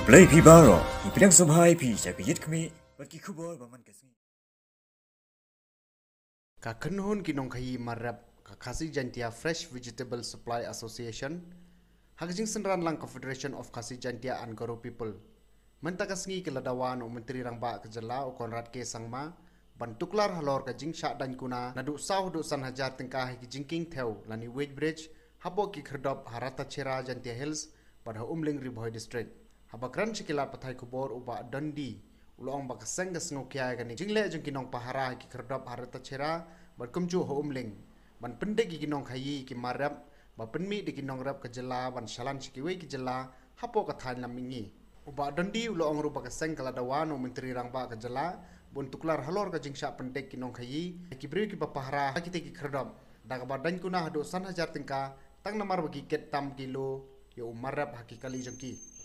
Play Pibaro, Ipidang Subhai Pi, Jakit Kami, Baki Kubor, Baman Kasmi. Kakenhon kinong kayi marap Khasi Jaintia Fresh Vegetable Supply Association, Hagjing Senran lang Confederation of Khasi Jaintia and Garo People. Mentagasngi keladawan o menteri rangba kejala o Konrad K Sangma, bantuklar halor ka jingsha dan kuna nadu saw do san hajar tengkah ki jingking theo lani Wedge Bridge habo ki kherdop harata chera Jaintia Hills pada Umling Riboy District. Habakran sikila pathai kubor uba Dundee ulong bakaseng gasngokia kani jingle jengkinong pahara ki kherdop harata chera berkumju ho Umling. Ban pendek ki ginong khayi ki marap ba penmi di ginong rap kejela ban shalan sikiwe ki jela hapo kathan lamingi. Uba Dundee ulong ruba kaseng kala dawan o menteri rangba kejela buntuklar halor ka jingsha pendek kinong khayi ki bri ki papahara ki te ki kherdop daga badan kuna hado san hajar tingka tang namar bagi ket tam kilo yo marap hakikali jengki.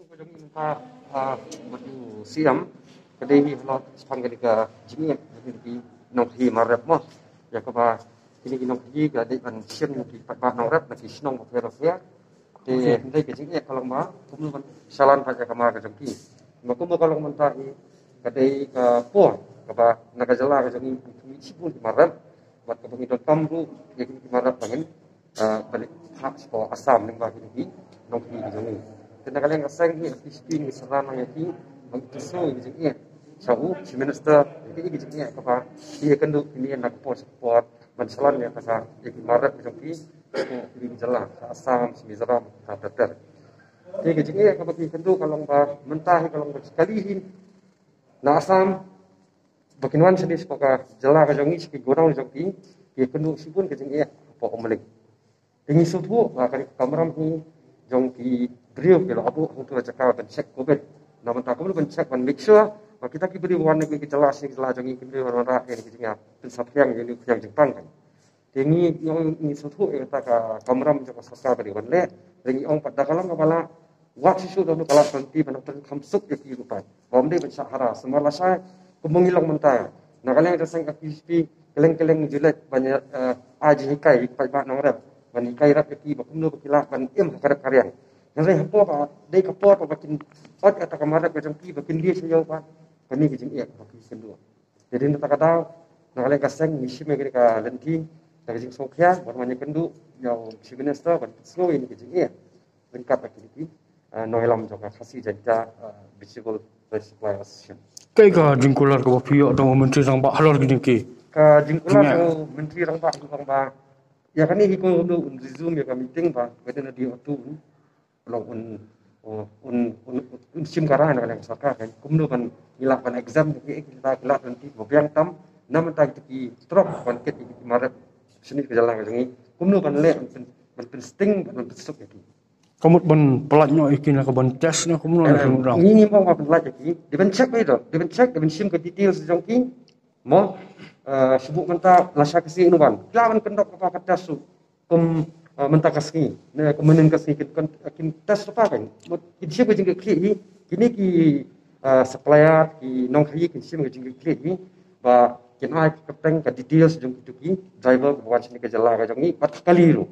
Kadang minta baju siam kadang ini kalau sepanjang kita jemik jadi nong hi marap mah ya kaba ini nong hi kadang kan siam di pat nong rap nanti sinong berfera nanti kecilnya kalau mah kemudian salan pada kamar kejengki maka kalau mentahi kadang ke po kaba naga jala kejengki sipun di marap buat kebangkitan tamru jadi di marap pengen balik hak sekolah asam ning bagi ini nong hi kejengki. Kena kalian ngasang ni aktifin ni serana yang ti mengkisu gitu Sahu si minister ini gitu apa dia kenduk ini nak support mensalan ya kata jadi marat macam ti ini jalan Assam si Mizoram ter dia gitu apa ki kenduk kalau mentah kalau sekali na Assam bagian sedih sepoka jala ka jongi si gorang jongi dia kenduk sipun gitu apa omelik ini suatu akan kameram ni jongki beliau kalau abu untuk cakap dan cek COVID, namun tak perlu cek dan make sure kita beri warna kita jelas ni jelas jangan kita warna yang kita pensap yang Jepang kan. Ini yang ini suatu kita kamera menjadi sesuatu beri warna. Ini orang pada kalau kepala waktu itu dalam kelas nanti menonton kamsuk di kehidupan. Bawa dia bersahara. Semua saya kemengilang mentah. Nah kalau yang tersangka PSP keleng-keleng jelek banyak aji hikai pada nongrab. Banikai rap ki bakuno bakilah ban karep karyan. Yang hapo pa dei kapor pa bakin ot ata kamara ka jangki bakin dia sayo pa. Kani kijing iya bakin kedua. Jadi nata kata ngalai kaseng misi megeri ka lenti ta kijing sokya barmanya kendu yau si minister ban snow ini kijing iya. Lengkap aktiviti noilam joka khasi janta visible supply association. Kai ka jingkular ka pio atau menteri sang ba halor gini ki. Ka jingkular ko menteri rang ba ya kan ini ko do Zoom ya ka meeting ba pwede na di otu kalau sim karana kan sarka kan kumno kan ilapan exam kita kelat nanti bobiang tam nam ta ki stroke kan ket di maret sini ke jalan ngi kumno kan le pen sting pen besok iki Kamu ban pelatnya ikin ka ban test na kumno na sumurang. Ini mau apa pelat iki diben check itu diben sim ke details jongki mo sibuk menta lasa kasi inuban lawan kendok apa tes menta kasi ne kemenin kasi kin tes apa kan kin siapa jengke kli kini ki supplier ki nong kri kin siapa jengke kli ba kin ai kapten ka details jong ki driver buat sini ke jala ka jongi pat kali ru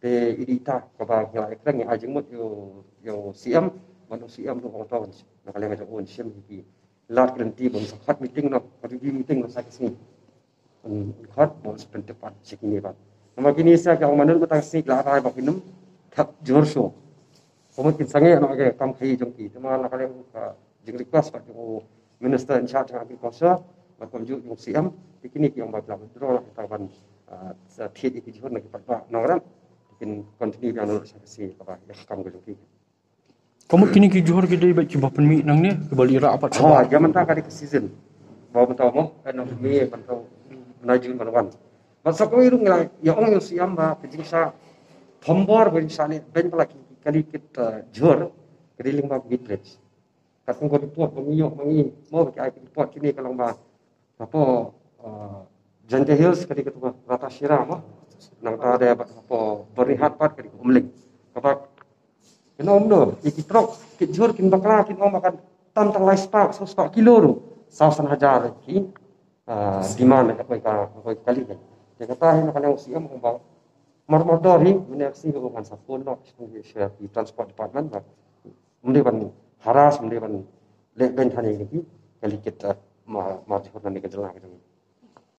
te idita ka ba ngila ekran ni ajeng mot yo CM manu CM no orang nak kalian ajak on CM ki lat kerenti bang sakat meeting no pergi meeting no sakit khot mau seperti tepat sekini pak. Nama kini saya kalau manul betang sik lah rai bakinum tak jor so. Kemudian sange nak ke kam khai jongki. Cuma nak kalian jeng request pak jo minister in charge ng agriculture macam jo yung CM kini yang bakal draw lah kita ban thiet iki jor nak pat nang bikin continue dan urus si apa ya kam jongki. Kamu kini ki johor ki dei ba ki bapen mi nang ne kembali ra apat sabah. Zaman tak kali season. Bawa mentau mo kan mi mentau najun banwan. Masa ko irung la ya ong yung siam ba kejingsa thombor ben sane ben pelaki kali kit jor kediling ba bidrech. Katong ko report pamiyo mangi mo ba kay report kini kalong ba apa Jaintia Hills kadi ketua rata sira mo nang ada apa berihat pat kadi umling. Kapak kenom do ikitrok kit jor kin bakla kin om makan tam tang lai spa 100 kilo ru 1,000 ki di mana apa kali kan dia kata ini kalau siam kembang motor ni meneksi hubungan sapun no di transport department ba mendewan haras mendewan le ben thani ni kali kita ma ma di hotan ni ke jalan